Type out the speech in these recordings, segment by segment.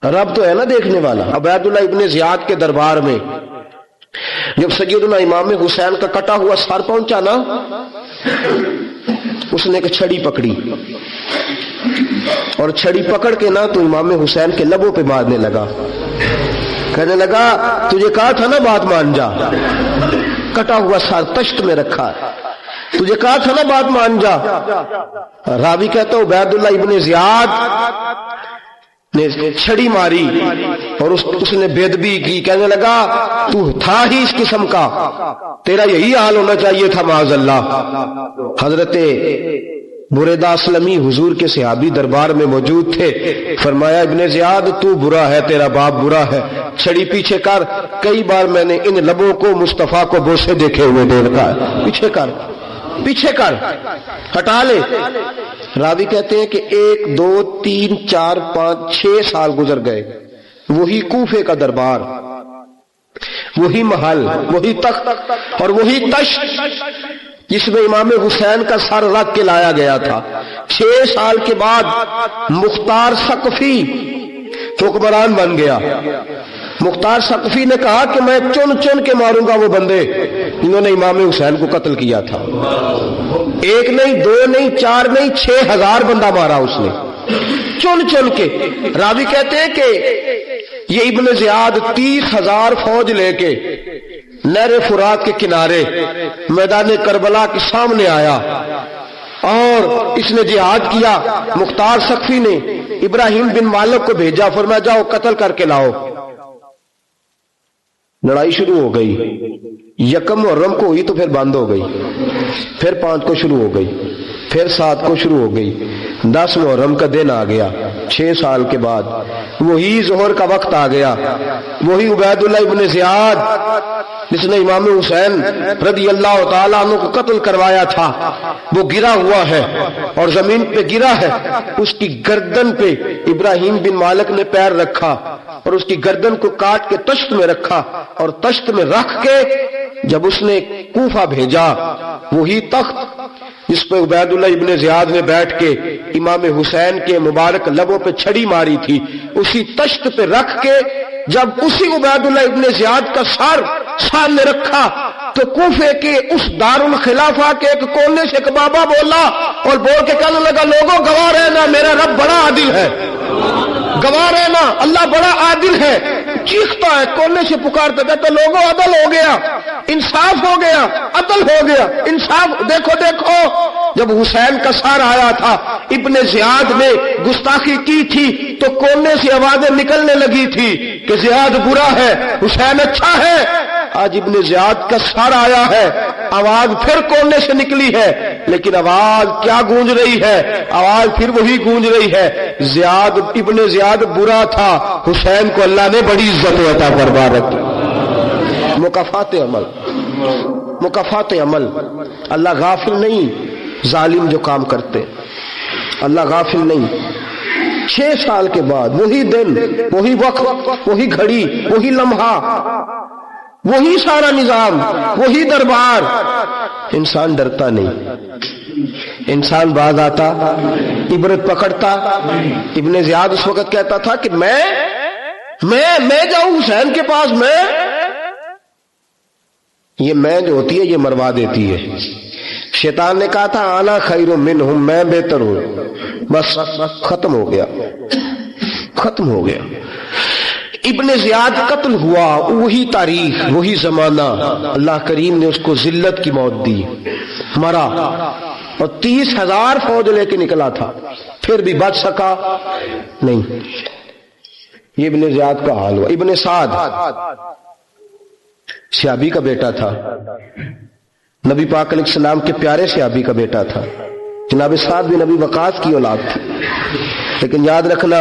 رب تو ہے نا دیکھنے والا۔ عبید اللہ ابن زیاد کے دربار میں جب سیدنا امام حسین کا کٹا ہوا سر پہنچا نا، اس نے ایک چھڑی پکڑی اور چھڑی پکڑ کے نا تو امام حسین کے لبوں پہ مارنے لگا، کہنے لگا تجھے کہا تھا نا بات مان جا، کٹا ہوا سر تشت میں رکھا، تجھے کہا تھا نا بات مان جا۔ راوی کہتا ہوں عبید اللہ ابن زیاد نے چھڑی ماری اور اس نے بے ادبی کی، کہنے لگا تو تھا ہی اس قسم کا، تیرا یہی حال ہونا چاہیے تھا معاذ اللہ۔ حضرت بریدہ اسلمی حضور کے صحابی دربار میں موجود تھے، فرمایا ابن زیاد تو برا ہے، تیرا باپ برا ہے، چھڑی پیچھے کر۔ کئی بار میں نے ان لبوں کو مصطفیٰ کو بوسے دیکھے ہوئے دیکھا ہے، پیچھے کر پیچھے کر، ہٹا لے۔ راوی کہتے ہیں کہ 1 2 3 4 5 6 سال گزر گئے، وہی کوفے کا دربار، وہی محل، وہی تخت اور وہی تشت جس میں امام حسین کا سر رکھ کے لایا گیا تھا۔ 6 سال کے بعد مختار ثقفی حکمران بن گیا۔ مختار ثقفی نے کہا کہ میں چن چن کے ماروں گا وہ بندے انہوں نے امام حسین کو قتل کیا تھا۔ 1 نہیں 2 نہیں 4 نہیں 6000 بندہ مارا اس نے، چن چن کے۔ راوی کہتے ہیں کہ یہ ابن زیاد 30,000 فوج لے کے نہر فرات کے کنارے میدان کربلا کے سامنے آیا اور اس نے جہاد کیا۔ مختار ثقفی نے ابراہیم بن مالک کو بھیجا، فرمایا جاؤ قتل کر کے لاؤ۔ لڑائی شروع ہو گئی، 1 محرم کو ہوئی تو پھر بند ہو گئی، پھر 5 کو شروع ہو گئی، پھر 7 کو شروع ہو گئی، 10 محرم کا دن آ گیا۔ 6 سال کے بعد وہی ظہر کا وقت آ گیا، وہی عبید اللہ ابن زیاد جس نے امام حسین رضی اللہ تعالیٰ عنہ کو قتل کروایا تھا، وہ گرا ہوا ہے اور زمین پہ گرا ہے۔ اس کی گردن پہ ابراہیم بن مالک نے پیر رکھا اور اس کی گردن کو کاٹ کے تشت میں رکھا، اور تشت میں رکھ کے جب اس نے کوفہ بھیجا، وہی تخت جس پہ عبید اللہ ابن زیاد نے بیٹھ کے امام حسین کے مبارک لبوں پہ چھڑی ماری تھی، اسی تشت پہ رکھ کے جب اسی عبید اللہ ابن زیاد کا سر سامنے رکھا تو کوفے کے اس دارالخلافہ کے ایک کونے سے ایک بابا بولا اور بول کے کہنے لگا لوگوں گواہ رہنا میرا رب بڑا عادل ہے، گواہ رہنا اللہ بڑا عادل ہے۔ چیختا ہے، کونے سے پکارتا کہتا لوگوں عدل ہو گیا، انصاف ہو گیا، عدل ہو گیا، انصاف۔ دیکھو دیکھو جب حسین کا سر آیا تھا ابن زیاد نے گستاخی کی تھی تو کونے سے آوازیں نکلنے لگی تھی کہ زیاد برا ہے حسین اچھا ہے۔ آج ابن زیاد کا سر آیا ہے، آواز پھر کونے سے نکلی ہے، لیکن آواز کیا گونج رہی ہے؟ آواز پھر وہی گونج رہی ہے، زیاد ابن زیاد برا تھا، حسین کو اللہ نے بڑی عزت عطا فرما رکھی۔ مکافات عمل، مکافات عمل۔ اللہ غافل نہیں ظالم جو کام کرتے، اللہ غافل نہیں۔ 6 سال کے بعد وہی دن، وہی وقت، وہی گھڑی، وہی لمحہ، وہی سارا نظام، وہی دربار۔ انسان ڈرتا نہیں، انسان باز آتا، عبرت پکڑتا۔ ابن زیاد اس وقت کہتا تھا کہ میں جاؤں حسین کے پاس، یہ میں جو ہوتی ہے یہ مروا دیتی ہے۔ شیطان نے کہا تھا آنا خیر منہم، میں بہتر ہوں، بس ختم ہو گیا، ختم ہو گیا۔ ابن زیاد قتل ہوا، وہی تاریخ، وہی زمانہ، اللہ کریم نے اس کو ذلت کی موت دی، مرا، اور 30,000 فوج لے کے نکلا تھا، پھر بھی بچ سکا نہیں۔ یہ ابن زیاد کا حال ہوا۔ ابن سعد صحابی کا بیٹا تھا، نبی پاک علیہ السلام کے پیارے صحابی کا بیٹا تھا، جناب سعد بن نبی وقاص کی اولاد تھی۔ لیکن یاد رکھنا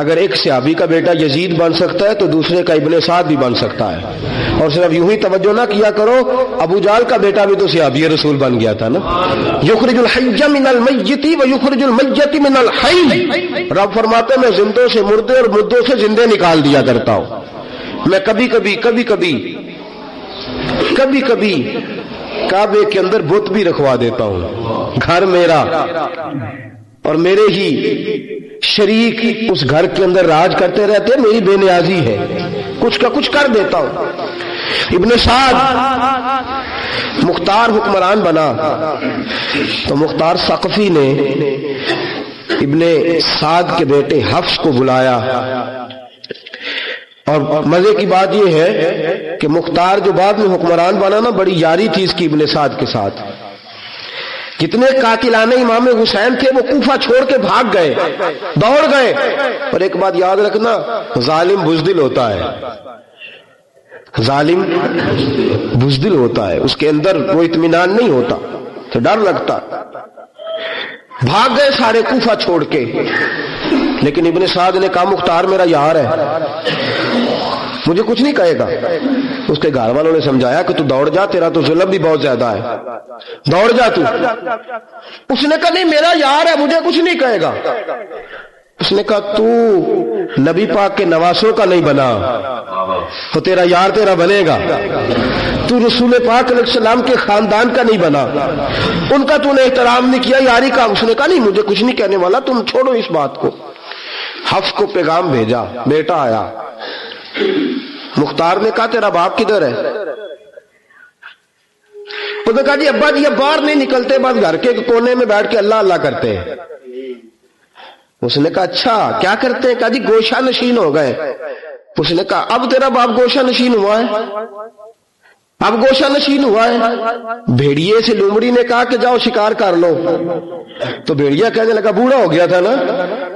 اگر ایک صحابی کا بیٹا یزید بن سکتا ہے تو دوسرے کا ابن سعد بھی بن سکتا ہے۔ اور صرف یوں ہی توجہ نہ کیا کرو، ابو جہل کا بیٹا بھی تو صحابی رسول بن گیا تھا نا۔ یخرج الحی من المیت و یخرج المیت من الحی، رب فرماتے میں زندوں سے مردے اور مردوں سے زندے نکال دیا کرتا ہوں۔ میں کبھی کبھی کعبے کے اندر بت بھی رکھوا دیتا ہوں، گھر میرا اور میرے ہی شریک اس گھر کے اندر راج کرتے رہتے، میری بے نیازی ہے، کچھ کا کچھ کر دیتا ہوں۔ ابن سعد مختار حکمران بنا تو مختار ثقفی نے ابن سعد کے بیٹے حفص کو بلایا، اور مزے کی بات یہ ہے کہ مختار جو بعد میں حکمران بنا نا، بڑی یاری تھی اس کی ابن سعد کے ساتھ۔ کتنے قاتلان امام حسین تھے وہ کوفہ چھوڑ کے بھاگ گئے، دوڑ گئے۔ اور ایک بات یاد رکھنا، ظالم بزدل ہوتا ہے، ظالم بزدل ہوتا ہے، اس کے اندر وہ اطمینان نہیں ہوتا، تو ڈر لگتا۔ بھاگ گئے سارے کوفہ چھوڑ کے، لیکن ابن سعد نے کہا مختار میرا یار ہے، مجھے کچھ نہیں کہے گا۔ اس کے گھر والوں نے سمجھایا کہ تو دوڑ جا، تیرا تو ظلم بھی بہت زیادہ ہے، دوڑ جا تو۔ اس نے کہا نہیں میرا یار ہے، مجھے کچھ نہیں کہے گا۔ اس نے کہا تو نبی پاک کے نواسوں کا نہیں بنا تو تیرا یار تیرا بنے گا، تو رسول پاک علیہ السلام کے خاندان کا نہیں بنا، ان کا تو نے احترام نہیں کیا، یاری کا۔ اس نے کہا نہیں مجھے کچھ نہیں کہنے والا، تم چھوڑو اس بات کو۔ حفص کو پیغام بھیجا، بیٹا آیا۔ مختار نے کہا تیرا باپ کدھر ہے؟ اس نے کہا جی ابا جی اب باہر نہیں نکلتے، بس گھر کے کونے میں بیٹھ کے اللہ اللہ کرتے ہیں۔ اس نے کہا اچھا کیا کرتے ہیں؟ کہا جی گوشہ نشین ہو گئے۔ اس نے کہا اب تیرا باپ گوشہ نشین ہوا ہے؟ اب گوشہ نشین ہوا ہے؟ بھیڑیے سے لومڑی نے کہا کہ جاؤ شکار کر لو، تو بھیڑیا کہنے لگا بوڑھا ہو گیا تھا نا،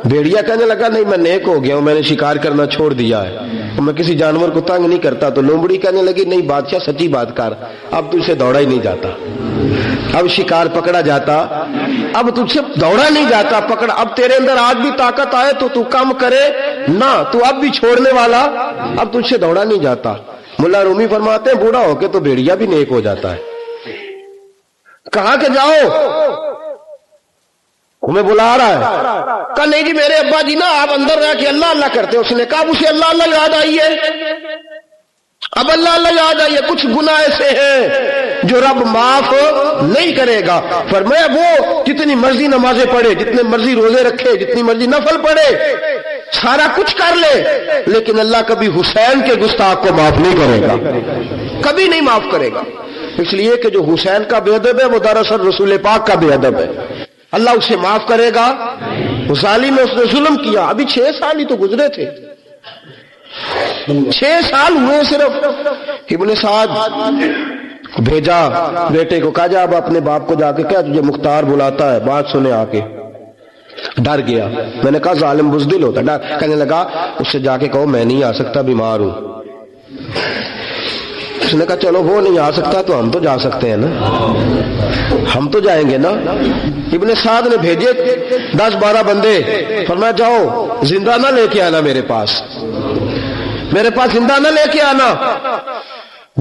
بھیڑیا کہنے لگا نہیں میں نیک ہو گیا ہوں، میں نے شکار کرنا چھوڑ دیا ہے، میں کسی جانور کو تنگ نہیں کرتا۔ تو لومڑی کہنے لگی نہیں بادشاہ سچی بات کر، اب تجھ سے دوڑا ہی نہیں جاتا، اب شکار پکڑا جاتا، اب تجھ سے دوڑا نہیں جاتا، پکڑا، اب تیرے اندر آج بھی طاقت آئے تو کم کرے نہ، تو اب بھی چھوڑنے والا، اب تجھ سے دوڑا نہیں جاتا۔ ملا رومی فرماتے ہیں بوڑھا ہو کے تو بھیڑیا بھی نیک ہو جاتا ہے۔ کہا کہ جاؤ ہمیں بلا رہا ہے۔ کہا نہیں جی میرے ابا جی نا آپ اندر رہ کے اللہ اللہ کرتے۔ اس نے کہا اب اسے اللہ اللہ یاد آئی ہے، اب اللہ اللہ یاد آئی ہے، کچھ گناہ ایسے ہیں جو رب معاف نہیں کرے گا۔ فرمایا وہ جتنی مرضی نمازیں پڑھے، جتنے مرضی روزے رکھے، جتنی مرضی نفل پڑھے، سارا کچھ کر لے، لیکن اللہ کبھی حسین کے گستاخ کو معاف نہیں کرے گا، کبھی نہیں معاف کرے گا۔ اس لیے کہ جو حسین کا بے ادب ہے وہ دراصل رسول پاک کا بے ادب ہے، اللہ اسے معاف کرے گا۔ ظالم میں اس نے ظلم کیا، ابھی 6 سال ہی تو گزرے تھے، 6 سال ہوئے صرف۔ ابن سعد بھیجا بیٹے کو، کہا جا اب اپنے باپ کو جا کے کیا تجھے مختار بلاتا ہے، بات سنے آ کے۔ ڈر گیا، میں نے کہا ظالم بزدل ہوتا ہے، کہنے لگا اس سے جا کے کہو میں نہیں آ سکتا، بیمار ہوں۔ اس نے کہا چلو وہ نہیں آ سکتا تو ہم تو جا سکتے ہیں نا، ہم تو جائیں گے نا۔ ابن سعد نے بھیجے 10-12 بندے، فرمایا جاؤ زندہ نہ لے کے آنا، میرے پاس زندہ نہ لے کے آنا۔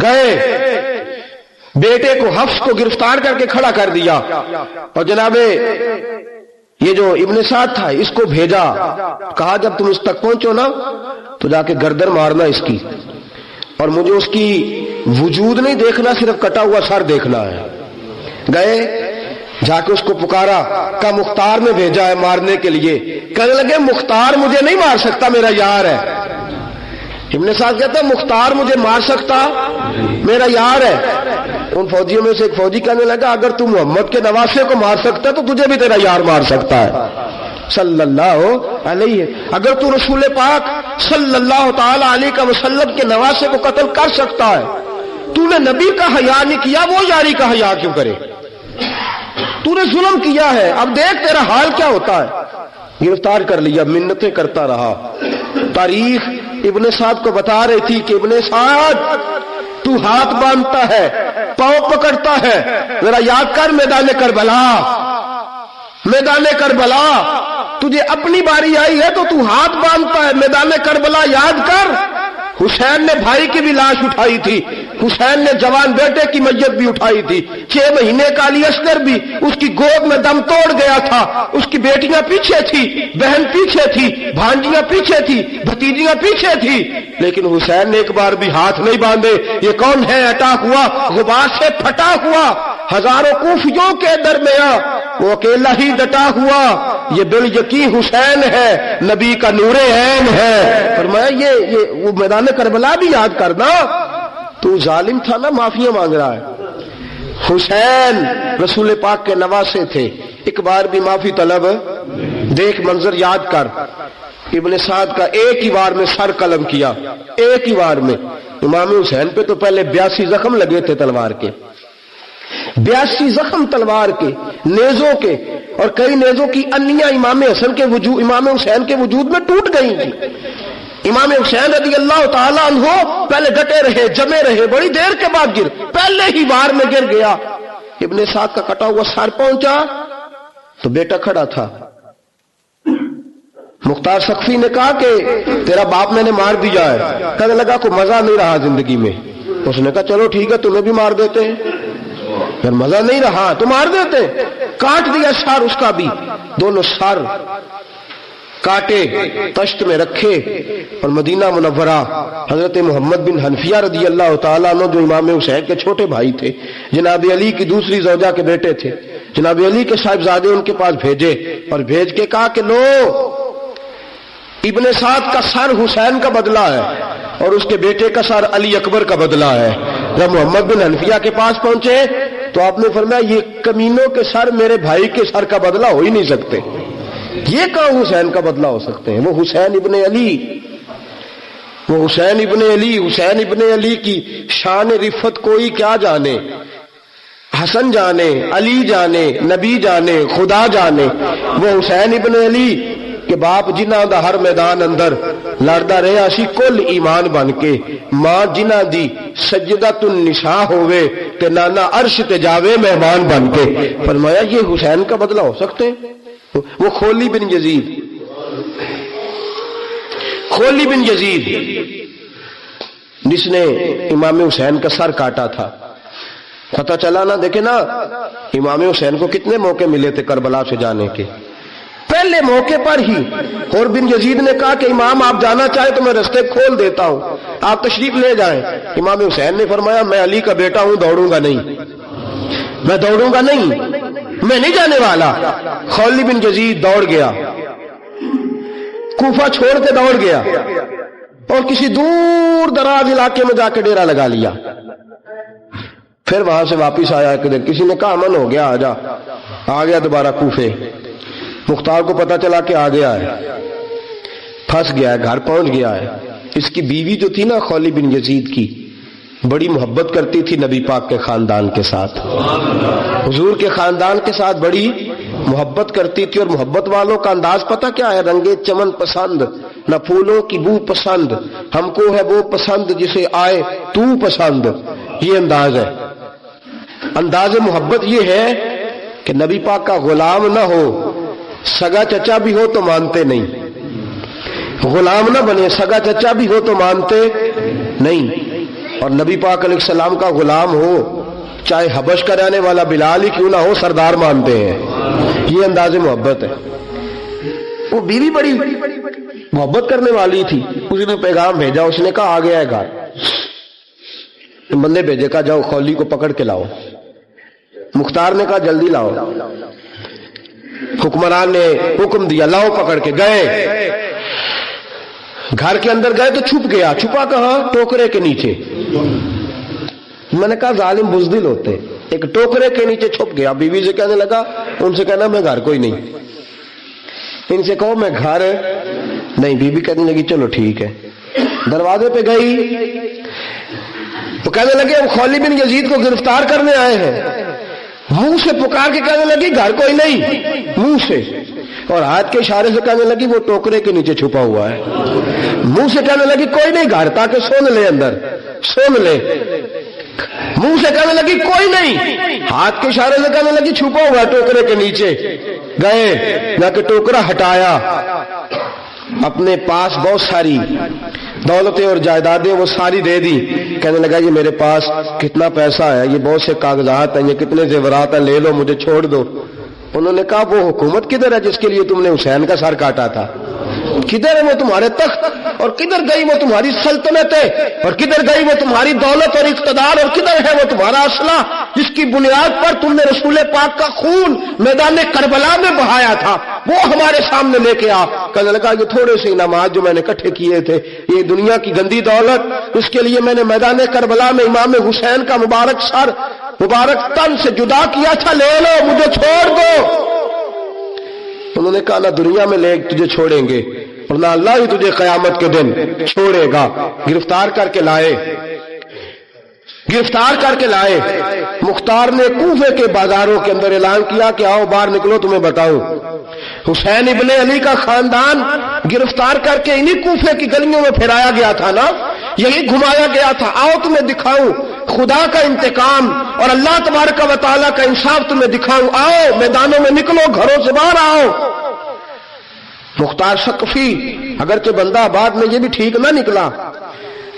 گئے، بیٹے کو حفص کو گرفتار کر کے کھڑا کر دیا، اور جناب یہ جو ابن سعد تھا اس کو بھیجا، کہا جب تم اس تک پہنچو نا تو جا کے گردن مارنا اس کی، اور مجھے اس کی وجود نہیں دیکھنا، صرف کٹا ہوا سر دیکھنا ہے۔ گئے، جا کے اس کو پکارا، کہا مختار نے بھیجا ہے مارنے کے لیے۔ کہنے لگے مختار مجھے نہیں مار سکتا، میرا یار ہے۔ ابن سعد کہتا ہے مختار مجھے مار سکتا، میرا یار ہے۔ ان فوجیوں میں سے ایک فوجی کہنے لگا اگر تو محمد کے نواسے کو مار سکتا ہے تو تجھے بھی تیرا یار مار سکتا ہے صلی اللہ علیہ۔ اگر تو رسول پاک صلی اللہ تعالی علیہ وسلم کے نواسے کو قتل کر سکتا ہے، تو نے نبی کا حیا نہیں کیا، وہ یاری کا حیا کیوں کرے؟ تو نے ظلم کیا ہے، اب دیکھ تیرا حال کیا ہوتا ہے۔ گرفتار کر لیا، منتیں کرتا رہا۔ تاریخ ابن سعد کو بتا رہی تھی کہ ابن سعد تو ہاتھ باندھتا ہے، پاؤں پکڑتا ہے، ذرا یاد کر میدان کربلا تجھے اپنی باری آئی ہے تو تو ہاتھ باندھتا ہے، میدان کربلا یاد کر۔ حسین نے بھائی کی بھی لاش اٹھائی تھی، حسین نے جوان بیٹے کی میت بھی اٹھائی تھی، 6 مہینے کا علی اصغر بھی اس کی گود میں دم توڑ گیا تھا، اس کی بیٹیاں پیچھے تھی، بہن پیچھے تھی، بھانجیاں پیچھے تھی، بھتیجیاں پیچھے تھی، لیکن حسین نے ایک بار بھی ہاتھ نہیں باندھے۔ یہ کون ہے؟ اٹیک ہوا، غبار سے پھٹا ہوا ہزاروں کوفیوں کے درمیان وہ اکیلا ہی ڈٹا ہوا، یہ بالیقین حسین ہے، نبی کا نور عین ہے۔ فرمایا یہ وہ میدان کربلا بھی یاد کرنا، تو ظالم تھا نا، معافیاں مانگ رہا ہے۔ حسین رسول پاک کے نواسے تھے، ایک بار بھی معافی طلب، دیکھ منظر یاد کر، ابن سعد کا ایک ہی بار میں سر قلم کیا، ایک ہی بار میں۔ امام حسین پہ تو پہلے 82 زخم لگے تھے تلوار کے، 82 زخم تلوار کے، نیزوں کے، اور کئی نیزوں کی انیاں امام حسین کے وجود میں ٹوٹ گئی تھی۔ امام حسین رضی اللہ تعالی عنہ پہلے ڈٹے رہے، جمے رہے، بڑی دیر کے بعد پہلے ہی بار میں گر گیا۔ ابن سعد کا کٹا ہوا سر پہنچا تو بیٹا کھڑا تھا۔ مختار سقفی نے کہا کہ تیرا باپ میں نے مار دیا ہے۔ کہنے لگا کوئی مزہ نہیں رہا زندگی میں۔ اس نے کہا چلو ٹھیک ہے، تمہیں بھی مار دیتے ہیں۔ پھر مزہ نہیں رہا تو مار دیتے، کاٹ دیا سر اس کا بھی، دونوں سر کاٹے، تشت میں رکھے، اور مدینہ منورہ حضرت محمد بن حنفیہ رضی اللہ تعالیٰ عنہ جو امام حسین کے چھوٹے بھائی تھے، جناب علی کی دوسری زوجہ کے بیٹے تھے، جناب علی کے صاحبزادے ان کے پاس بھیجے، اور بھیج کے کہا کہ لو ابن سعد کا سر حسین کا بدلہ ہے اور اس کے بیٹے کا سر علی اکبر کا بدلہ ہے۔ جب محمد بن حنفیہ کے پاس پہنچے تو آپ نے فرمایا یہ کمینوں کے سر میرے بھائی کے سر کا بدلہ ہو ہی نہیں سکتے، یہ کہاں حسین کا بدلہ ہو سکتے ہیں؟ وہ حسین ابن علی، وہ حسین ابن علی، حسین ابن علی کی شان رفت کوئی کیا جانے، حسن جانے، علی جانے، نبی جانے، خدا جانے۔ وہ حسین ابن علی کہ باپ جنہ دا ہر میدان اندر لڑدا رہا سی کل ایمان بن کے، ماں جنہ دی سجدۃ النساء ہوئے تے نانا عرش تے جاوے مہمان بن کے۔ فرمایا یہ حسین کا بدلہ ہو سکتے ہیں؟ وہ خولی بن یزید، خولی بن یزید جس نے امام حسین کا سر کاٹا تھا، پتہ چلا نا، دیکھیں نا امام حسین کو کتنے موقع ملے تھے کربلا سے جانے کے۔ پہلے موقع پر ہی اور بن یزید نے کہا کہ امام آپ جانا چاہیں تو میں رستے کھول دیتا ہوں، آپ تشریف لے جائیں۔ امام حسین نے فرمایا میں علی کا بیٹا ہوں، دوڑوں گا نہیں، میں دوڑوں گا نہیں، میں نہیں جانے والا۔ خولی بن یزید دوڑ گیا، کوفہ چھوڑ کے دوڑ گیا اور کسی دور دراز علاقے میں جا کے ڈیرا لگا لیا۔ پھر وہاں سے واپس آیا ایک دن، کسی نے کہا امن ہو گیا، آجا، آ گیا دوبارہ کوفے۔ مختار کو پتا چلا کہ آ گیا ہے، پھنس گیا ہے، گھر پہنچ گیا ہے۔ اس کی بیوی جو تھی نا خولی بن یزید کی، بڑی محبت کرتی تھی نبی پاک کے خاندان کے ساتھ، حضور کے خاندان کے ساتھ بڑی محبت کرتی تھی، اور محبت والوں کا انداز پتہ کیا ہے؟ رنگے چمن پسند، نہ پھولوں کی بو پسند، ہم کو ہے وہ پسند جسے آئے تو پسند۔ یہ انداز ہے، انداز محبت یہ ہے کہ نبی پاک کا غلام نہ ہو، سگا چچا بھی ہو تو مانتے نہیں، غلام نہ بنے، سگا چچا بھی ہو تو مانتے نہیں، اور نبی پاک علیہ السلام کا غلام ہو، چاہے حبش کا رہنے والا بلال ہی کیوں نہ ہو، سردار مانتے ہیں۔ یہ انداز محبت ہے۔ وہ بیوی بڑی محبت کرنے والی تھی، اس نے پیغام بھیجا، اس نے کہا آ گیا ہے گھر، بندے بھیجے، کہا جاؤ خولی کو پکڑ کے لاؤ۔ مختار نے کہا جلدی لاؤ، حکمران نے حکم دیا لاؤ، پکڑ کے گئے، گھر کے اندر گئے تو چھپ گیا۔ چھپا کہاں؟ ٹوکرے کے نیچے۔ میں نے کہا ظالم بزدل ہوتے، ایک ٹوکرے کے نیچے چھپ گیا۔ بیوی سے کہنے لگا، ان سے کہنا میں گھر کوئی نہیں، ان سے کہو میں گھر نہیں۔ بیوی کہنے لگی چلو ٹھیک ہے۔ دروازے پہ گئی تو کہنے لگے ہم خولی بن یزید کو گرفتار کرنے آئے ہیں۔ منہ سے پکار کے کہنے لگی گھر کوئی نہیں، منہ سے، اور ہاتھ کے اشارے سے کہنے لگی وہ ٹوکرے کے نیچے چھپا ہوا ہے۔ منہ سے کہنے لگی کوئی نہیں گھر، تاکہ سن لے، اندر سن لے۔ منہ سے کہنے لگی کوئی نہیں، ہاتھ کے اشارے سے کہنے لگی چھپا ہوا ہے ٹوکرے کے نیچے۔ گئے، جا کے ٹوکرا ہٹایا، اپنے پاس بہت ساری دولتیں اور جائیدادیں وہ ساری دے دی۔ کہنے لگا یہ میرے پاس کتنا پیسہ ہے، یہ بہت سے کاغذات ہیں، یہ کتنے زیورات ہیں، لے لو، مجھے چھوڑ دو۔ انہوں نے کہا وہ حکومت کدھر ہے جس کے لیے تم نے حسین کا سر کاٹا تھا؟ کدھر ہے وہ تمہارے تخت اور کدھر گئی وہ تمہاری سلطنتیں اور کدھر گئی وہ تمہاری دولت اور اقتدار اور کدھر ہے وہ تمہارا اسلحہ جس کی بنیاد پر تم نے رسول پاک کا خون میدان کربلا میں بہایا تھا، وہ ہمارے سامنے لے کے آ۔ کہنے لگا یہ تھوڑے سے انعامات جو میں نے اکٹھے کیے تھے، یہ دنیا کی گندی دولت، اس کے لیے میں نے میدان کربلا میں امام حسین کا مبارک سر مبارک تن سے جدا کیا تھا، لے لو مجھے چھوڑ دو۔ انہوں نے کہا نہ دنیا میں لے تجھے چھوڑیں گے اور نہ اللہ ہی تجھے قیامت کے دن چھوڑے گا۔ گرفتار کر کے لائے۔ مختار نے کوفے کے بازاروں کے اندر اعلان کیا کہ آؤ باہر نکلو تمہیں بتاؤں۔ حسین ابن علی کا خاندان گرفتار کر کے انہی کوفے کی گلیوں میں پھرایا گیا تھا نا، یہی گھمایا گیا تھا، آؤ تمہیں دکھاؤں خدا کا انتقام اور اللہ تبارک و تعالیٰ کا انصاف تمہیں دکھاؤں، آؤ میدانوں میں نکلو، گھروں سے باہر آؤ۔ مختار ثقفی اگرچہ بندہ آباد میں یہ بھی ٹھیک نہ نکلا،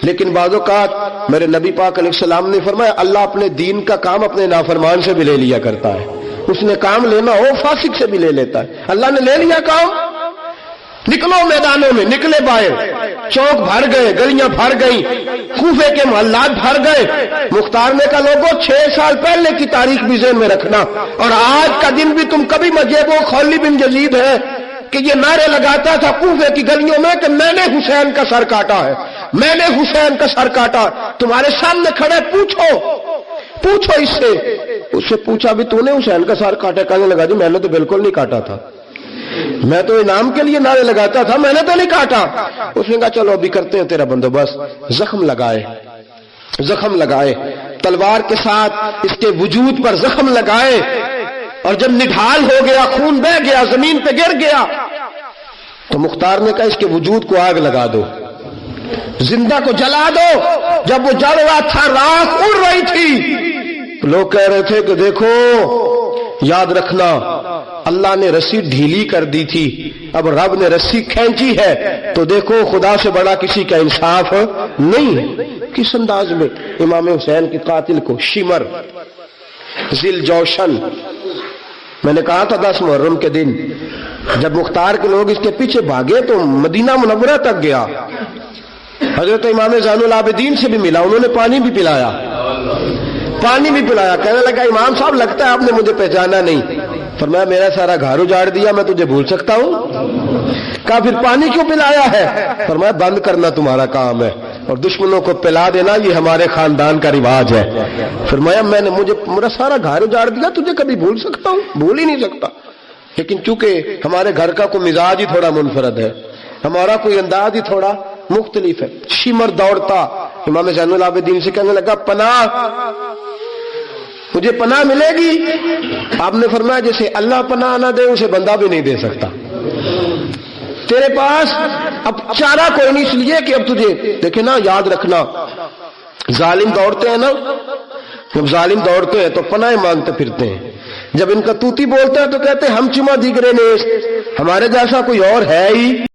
لیکن بعض اوقات میرے نبی پاک علیہ السلام نے فرمایا اللہ اپنے دین کا کام اپنے نافرمان سے بھی لے لیا کرتا ہے، اس نے کام لینا ہو فاسق سے بھی لے لیتا ہے، اللہ نے لے لیا کام۔ نکلو میدانوں میں، نکلے باہر، چوک بھر گئے، گلیاں بھر گئیں، کوفے کے محلات بھر گئے۔ مختار نے کہا لوگوں 6 سال پہلے کی تاریخ بھی ذہن میں رکھنا اور آج کا دن بھی تم کبھی مجیب و خولد بن یزید ہے کہ یہ نعرے لگاتا تھا کوفے کی گلیوں میں کہ میں نے حسین کا سر کاٹا ہے، میں نے حسین کا سر کاٹا۔ تمہارے سامنے کھڑے، پوچھو اس سے پوچھا بھی تو نے حسین کا سر کاٹا؟ کہنے لگا جی میں نے تو بالکل نہیں کاٹا تھا، میں تو انعام کے لیے نعرے لگاتا تھا، میں نے تو نہیں کاٹا۔ اس نے کہا چلو ابھی کرتے ہیں تیرا بندوبست۔ زخم لگائے تلوار کے ساتھ اس کے وجود پر زخم لگائے، اور جب نڈھال ہو گیا، خون بہ گیا، زمین پہ گر گیا، تو مختار نے کہا اس کے وجود کو آگ لگا دو، زندہ کو جلا دو۔ جب وہ جل رہا تھا، راکھ اڑ رہی تھی، لوگ کہہ رہے تھے کہ دیکھو یاد رکھنا اللہ نے رسی ڈھیلی کر دی تھی، اب رب نے رسی کھینچی ہے، تو دیکھو خدا سے بڑا کسی کا انصاف نہیں ہے۔ کس انداز میں امام حسین کے قاتل کو شمر ذیل جوشن، میں نے کہا تھا 10 محرم کے دن جب مختار کے لوگ اس کے پیچھے بھاگے تو مدینہ منورہ تک گیا، حضرت امام زین العابدین سے بھی ملا، انہوں نے پانی بھی پلایا۔ کہنے لگا امام صاحب لگتا ہے آپ نے مجھے پہچانا نہیں۔ فرمایا میرا سارا گھر اجاڑ دیا، میں تجھے بھول سکتا ہوں؟ کہا پھر پانی کیوں پلایا ہے؟ فرمایا بند کرنا تمہارا کام ہے اور دشمنوں کو پلا دینا یہ ہمارے خاندان کا رواج ہے۔ فرمایا میرا سارا گھر اجاڑ دیا، تجھے کبھی بھول سکتا ہوں؟ بھول ہی نہیں سکتا، لیکن چونکہ ہمارے گھر کا کوئی مزاج ہی تھوڑا منفرد ہے، ہمارا کوئی انداز ہی تھوڑا مختلف ہے۔ شمر دوڑتا امام زین العابدین سے کہنے لگا پناہ، مجھے پناہ ملے گی؟ آپ نے فرمایا جیسے اللہ پناہ نہ دے اسے بندہ بھی نہیں دے سکتا، تیرے پاس اب چارہ کوئی نہیں، اس لیے کہ اب تجھے دیکھے نا، یاد رکھنا ظالم دوڑتے ہیں نا، جب ظالم دوڑتے ہیں تو پناہ مانگتے پھرتے ہیں، جب ان کا توتی بولتا ہے تو کہتے ہیں ہم چما دیگرے نیست، ہمارے جیسا کوئی اور ہے ہی